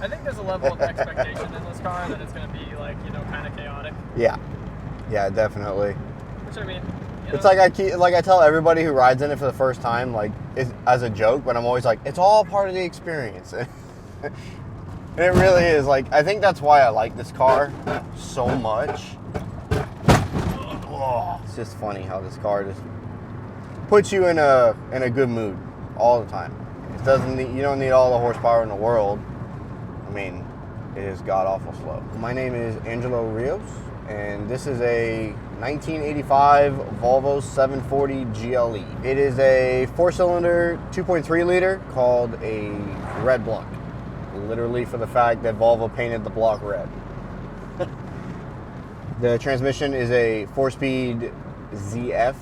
I think there's a level of expectation in this car that it's going to be like, you know, kind of chaotic. Yeah, definitely. Which I mean, it's like I tell everybody who rides in it for the first time, like as a joke, but I'm always like, it's all part of the experience. And it really is. Like, I think that's why I like this car so much. Oh, it's just funny how this car just puts you in a good mood all the time. It doesn't need, you don't need all the horsepower in the world. I mean, it is god awful slow. My name is Angelo Rios, and this is a 1985 Volvo 740 GLE. It is a 4-cylinder 2.3 liter called a red block, literally for the fact that Volvo painted the block red. The transmission is a 4-speed ZF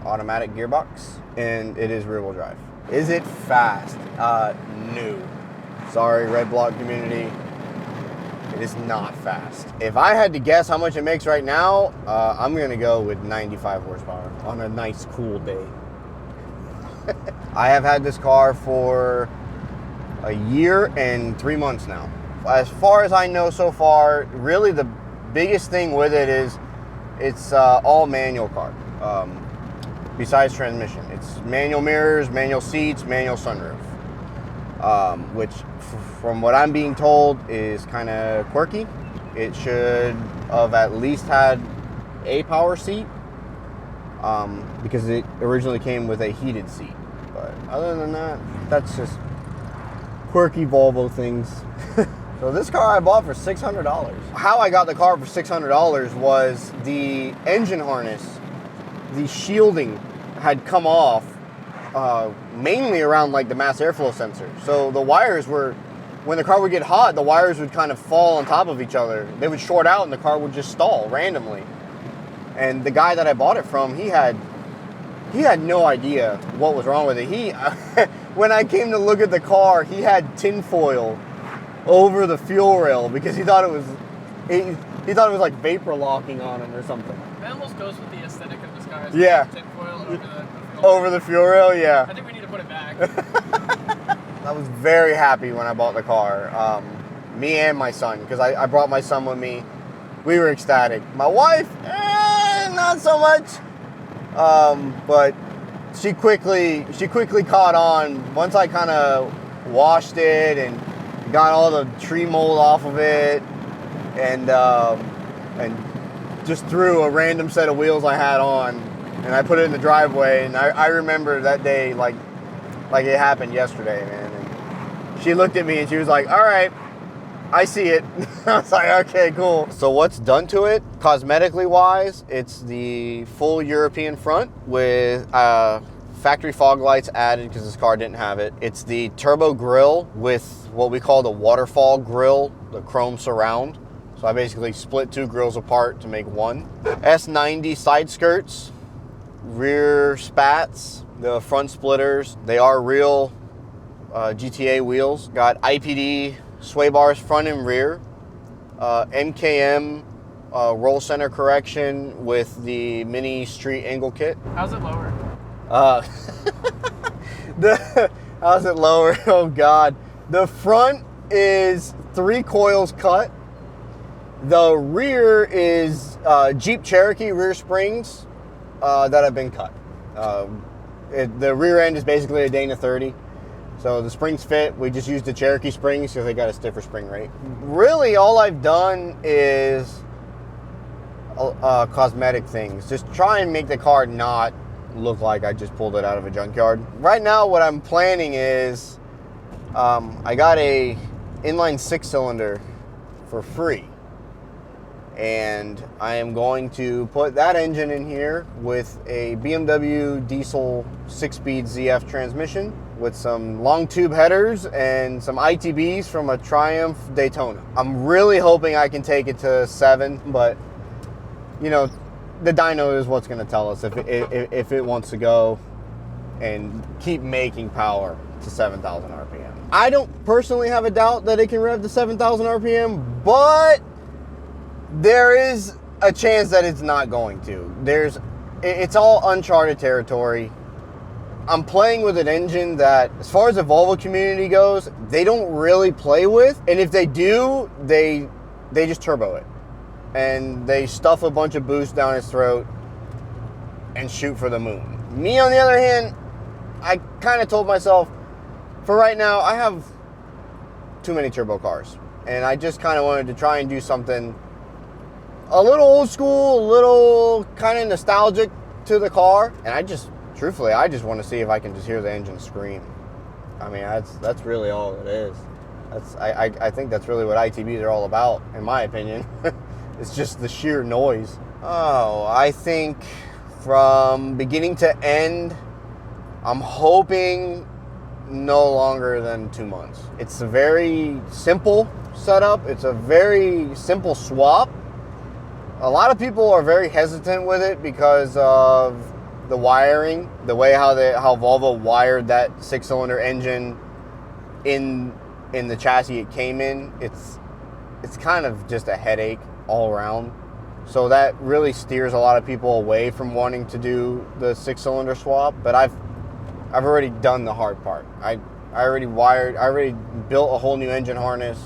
automatic gearbox, and it is rear-wheel drive. Is it fast? No. Sorry, red block community. It is not fast. If I had to guess how much it makes right now, I'm gonna go with 95 horsepower on a nice cool day. I have had this car for a year and 3 months now. As far as I know so far, really the biggest thing with it is it's all manual car. Besides transmission, it's manual mirrors, manual seats, manual sunroof, which from what I'm being told is kind of quirky. It should have at least had a power seat, because it originally came with a heated seat. But other than that, that's just quirky Volvo things. So this car I bought for $600. How I got the car for $600 was the engine harness, the shielding had come off, mainly around like the mass airflow sensor. So the wires were, when the car would get hot, the wires would kind of fall on top of each other. They would short out and the car would just stall randomly. And the guy that I bought it from, he had no idea what was wrong with it. When I came to look at the car, he had tinfoil over the fuel rail because he thought it was like vapor locking on him or something. That almost goes with the aesthetic of this car. Yeah. Tinfoil over the fuel rail, yeah. I think we need to put it back. I was very happy when I bought the car. Me and my son, because I brought my son with me. We were ecstatic. My wife, not so much. But she quickly caught on once I kind of washed it and got all the tree mold off of it, and just threw a random set of wheels I had on, and I put it in the driveway. And I remember that day like it happened yesterday, man. And she looked at me and she was like, "All right, I see it." I was like, "Okay, cool." So what's done to it, cosmetically wise, it's the full European front with factory fog lights added because this car didn't have it. It's the turbo grille with what we call the waterfall grille, the chrome surround. So I basically split two grills apart to make one. S90 side skirts, rear spats, the front splitters. They are real GTA wheels. Got IPD sway bars front and rear. MKM roll center correction with the mini street angle kit. How's it lower? How's it lower? Oh God. The front is 3 coils cut. The rear is Jeep Cherokee rear springs that have been cut. The rear end is basically a Dana 30. So the springs fit. We just used the Cherokee springs because they got a stiffer spring rate. Really, all I've done is cosmetic things. Just try and make the car not look like I just pulled it out of a junkyard. Right now, what I'm planning is I got a inline 6-cylinder for free. And I am going to put that engine in here with a BMW diesel 6-speed ZF transmission with some long tube headers and some ITBs from a Triumph Daytona. I'm really hoping I can take it to 7, but you know, the dyno is what's going to tell us if it wants to go and keep making power to 7,000 RPM. I don't personally have a doubt that it can rev to 7,000 RPM, but there is a chance that it's not going to. It's all uncharted territory. I'm playing with an engine that, as far as the Volvo community goes, they don't really play with. And if they do, they just turbo it. And they stuff a bunch of boost down his throat and shoot for the moon. Me, on the other hand, I kind of told myself, for right now, I have too many turbo cars. And I just kind of wanted to try and do something a little old school, a little kind of nostalgic to the car. And truthfully, I just want to see if I can just hear the engine scream. I mean, that's really all it is. I think that's really what ITBs are all about, in my opinion. It's just the sheer noise. Oh, I think from beginning to end, I'm hoping no longer than 2 months. It's a very simple setup. It's a very simple swap. A lot of people are very hesitant with it because of the wiring, the way how Volvo wired that 6-cylinder engine in the chassis it came in. It's kind of just a headache all around. So that really steers a lot of people away from wanting to do the 6-cylinder swap. But I've already done the hard part. I already built a whole new engine harness,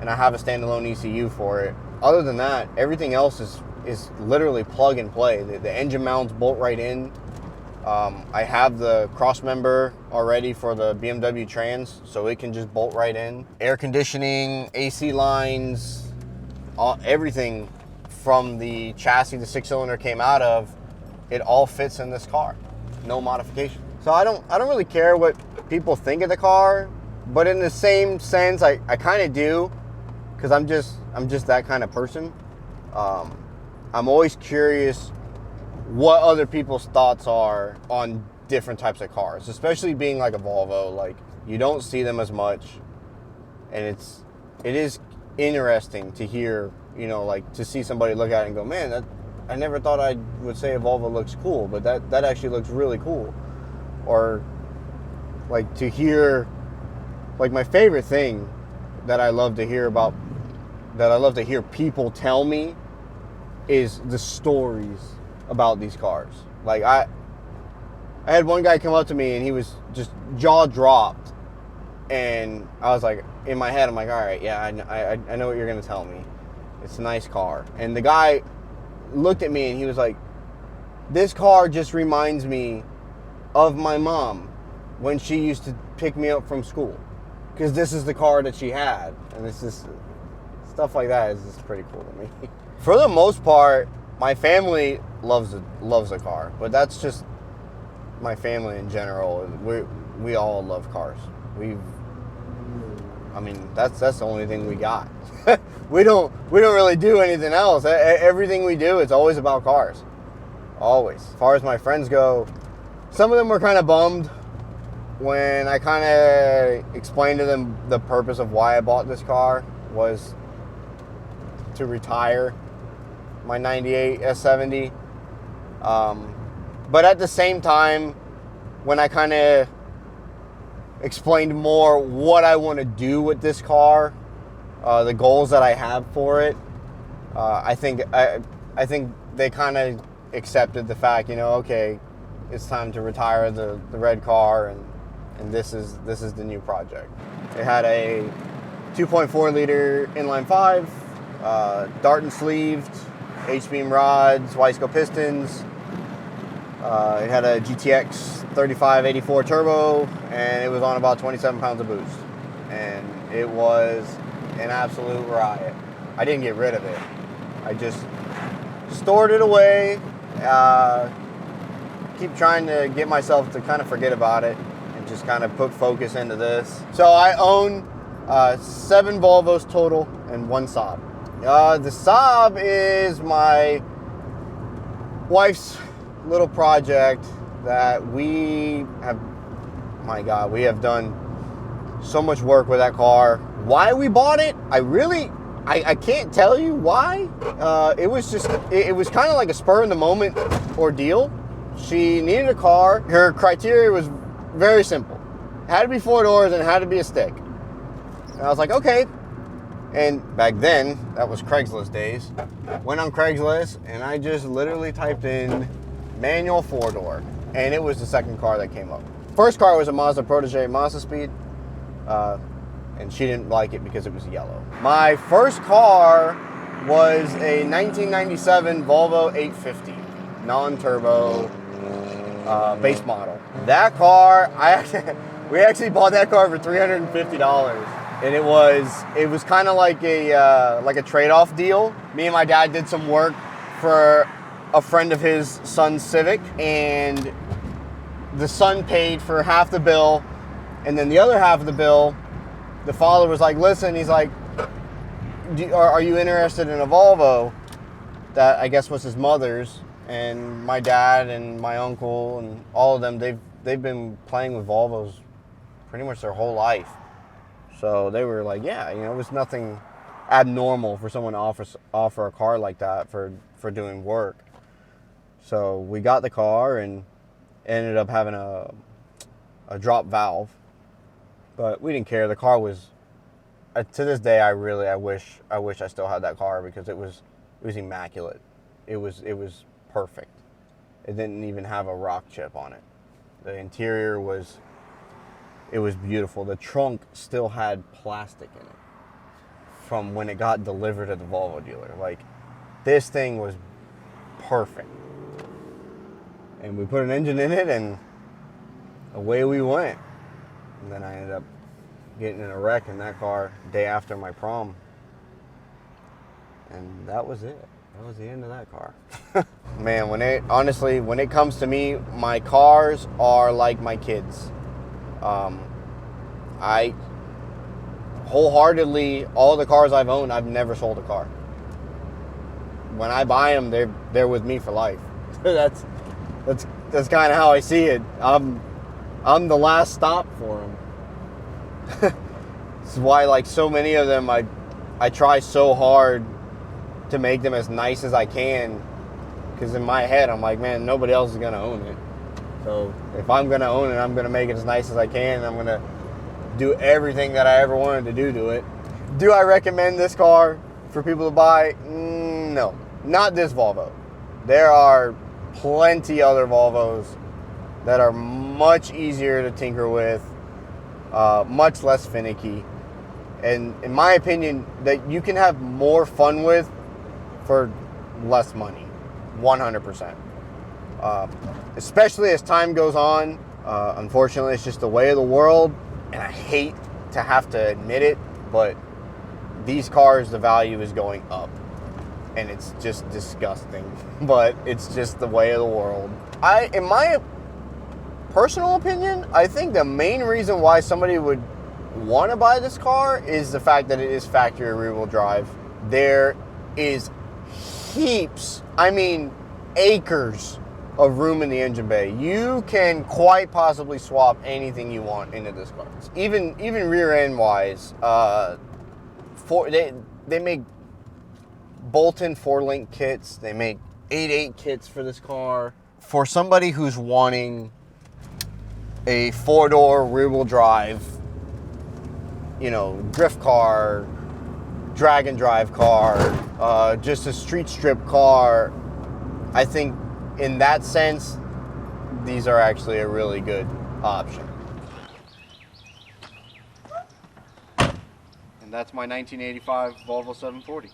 and I have a standalone ECU for it. Other than that, everything else is literally plug and play. The engine mounts bolt right in. I have the cross member already for the BMW Trans, so it can just bolt right in. Air conditioning, AC lines, everything from the chassis the 6-cylinder came out of, it all fits in this car. No modification. So I don't really care what people think of the car, but in the same sense, I kind of do, because I'm just that kind of person. I'm always curious what other people's thoughts are on different types of cars, especially being like a Volvo. Like, you don't see them as much, and it is interesting to hear, like, to see somebody look at it and go, man, I never thought I would say a Volvo looks cool, but that actually looks really cool. Or like to hear, like, my favorite thing that I love to hear people tell me is the stories about these cars. Like, I had one guy come up to me and he was just jaw dropped, and I was like, in my head, I'm like, all right, yeah, I know what you're gonna tell me. It's a nice car. And the guy looked at me and he was like, this car just reminds me of my mom when she used to pick me up from school, because this is the car that she had. And it's just stuff like that is just pretty cool to me. For the most part, my family loves the car, but that's just my family in general. We all love cars. That's the only thing we got. we don't really do anything else. Everything we do, it's always about cars. Always. As far as my friends go, some of them were kind of bummed when I kind of explained to them the purpose of why I bought this car was to retire my 98 S70. But at the same time, when I kind of explained more what I want to do with this car, the goals that I have for it, I think they kind of accepted the fact, okay, it's time to retire the red car, and this is the new project. It had a 2.4 liter inline 5, dart and sleeved, H-beam rods, Wiseco pistons. It had a GTX 3584 turbo, and it was on about 27 pounds of boost. And it was an absolute riot. I didn't get rid of it. I just stored it away, keep trying to get myself to kind of forget about it and just kind of put focus into this. So I own 7 Volvos total and 1 Saab. The Saab is my wife's little project that we have, my God, we have done so much work with that car. Why we bought it, I can't tell you why. It was just, it was kind of like a spur in the moment ordeal. She needed a car. Her criteria was very simple. It had to be 4 doors and it had to be a stick. And I was like, okay. And back then, that was Craigslist days. Went on Craigslist and I just literally typed in manual 4-door. and it was the second car that came up. First car was a Mazda Protege Mazda Speed, and she didn't like it because it was yellow. My first car was a 1997 Volvo 850, non-turbo, base model. That car, we actually bought that car for $350, and it was kind of like a trade-off deal. Me and my dad did some work for a friend of his son's Civic, and the son paid for half the bill, and then the other half of the bill, the father was like, listen, he's like, are you interested in a Volvo? That I guess was his mother's, and my dad and my uncle and all of them, they've been playing with Volvos pretty much their whole life. So they were like, yeah, you know, it was nothing abnormal for someone to offer a car like that for doing work. So we got the car and ended up having a drop valve, but we didn't care. The car was, to this day, I wish I still had that car because it was immaculate. It was perfect. It didn't even have a rock chip on it. The interior was beautiful. The trunk still had plastic in it from when it got delivered at the Volvo dealer. Like, this thing was perfect. And we put an engine in it, and away we went. And then I ended up getting in a wreck in that car day after my prom. And that was it. That was the end of that car. Man, when it comes to me, my cars are like my kids. I wholeheartedly, all the cars I've owned, I've never sold a car. When I buy them, they're with me for life. That's kind of how I see it. I'm the last stop for them. This is why, like, so many of them, I try so hard to make them as nice as I can, because in my head I'm like, man, nobody else is gonna own it. So if I'm gonna own it, I'm gonna make it as nice as I can, and I'm gonna do everything that I ever wanted to do to it. Do I recommend this car for people to buy? No, not this Volvo. There are plenty other Volvos that are much easier to tinker with, much less finicky, and in my opinion, that you can have more fun with for less money, 100%. Especially as time goes on. Unfortunately, it's just the way of the world, and I hate to have to admit it, but these cars, the value is going up, and it's just disgusting, but it's just the way of the world. In my personal opinion, I think the main reason why somebody would want to buy this car is the fact that it is factory rear-wheel drive. There is heaps, I mean acres of room in the engine bay. You can quite possibly swap anything you want into this car. Even rear end wise, they make bolt-in 4-link kits. They make 8.8 kits for this car. For somebody who's wanting a 4-door rear-wheel drive, you know, drift car, drag and drive car, just a street strip car, I think in that sense, these are actually a really good option. And that's my 1985 Volvo 740.